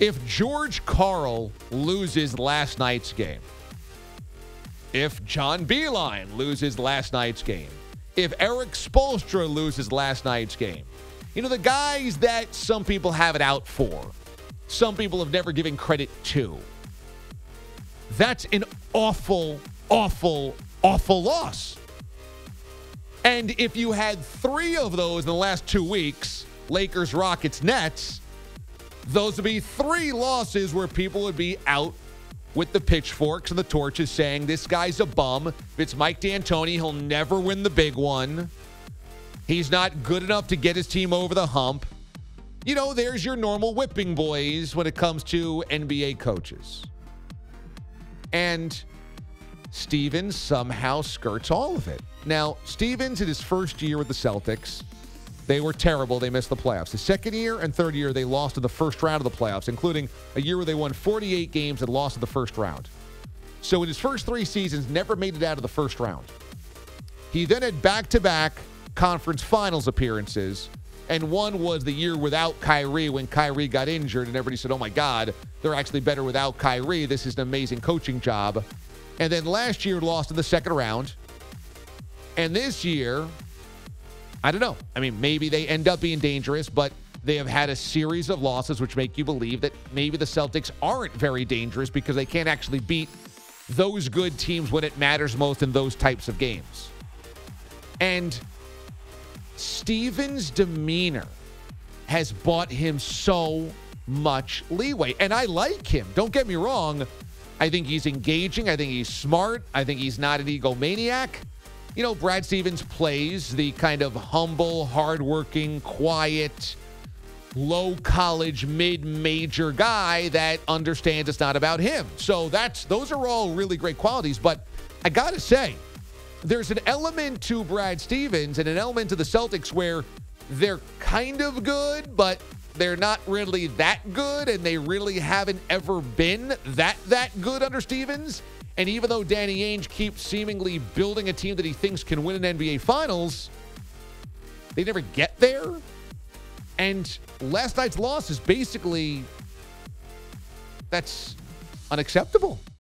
If George Karl loses last night's game, if John Beilein loses last night's game, if Eric Spoelstra loses last night's game, the guys that some people have it out for, some people have never given credit to, that's an awful, awful, awful loss. And if you had 3 of those in the last 2 weeks, Lakers, Rockets, Nets, those would be 3 losses where people would be out with the pitchforks and the torches saying, this guy's a bum. If it's Mike D'Antoni, he'll never win the big one. He's not good enough to get his team over the hump. There's your normal whipping boys when it comes to NBA coaches. And Stevens somehow skirts all of it. Now, Stevens, in his first year with the Celtics, they were terrible. They missed the playoffs. The second year and third year, they lost in the first round of the playoffs, including a year where they won 48 games and lost in the first round. So in his first 3 seasons, never made it out of the first round. He then had back-to-back conference finals appearances, and one was the year without Kyrie when Kyrie got injured, and everybody said, oh my God, they're actually better without Kyrie. This is an amazing coaching job. And then last year, lost in the second round. And this year, I don't know. Maybe they end up being dangerous, but they have had a series of losses which make you believe that maybe the Celtics aren't very dangerous because they can't actually beat those good teams when it matters most in those types of games. And Stevens' demeanor has bought him so much leeway. And I like him. Don't get me wrong. I think he's engaging. I think he's smart. I think he's not an egomaniac. Brad Stevens plays the kind of humble, hardworking, quiet, low-college, mid-major guy that understands it's not about him. So those are all really great qualities. But I got to say, there's an element to Brad Stevens and an element to the Celtics where they're kind of good, but they're not really that good, and they really haven't ever been that good under Stevens. And even though Danny Ainge keeps seemingly building a team that he thinks can win an NBA Finals, they never get there. And last night's loss is basically, that's unacceptable.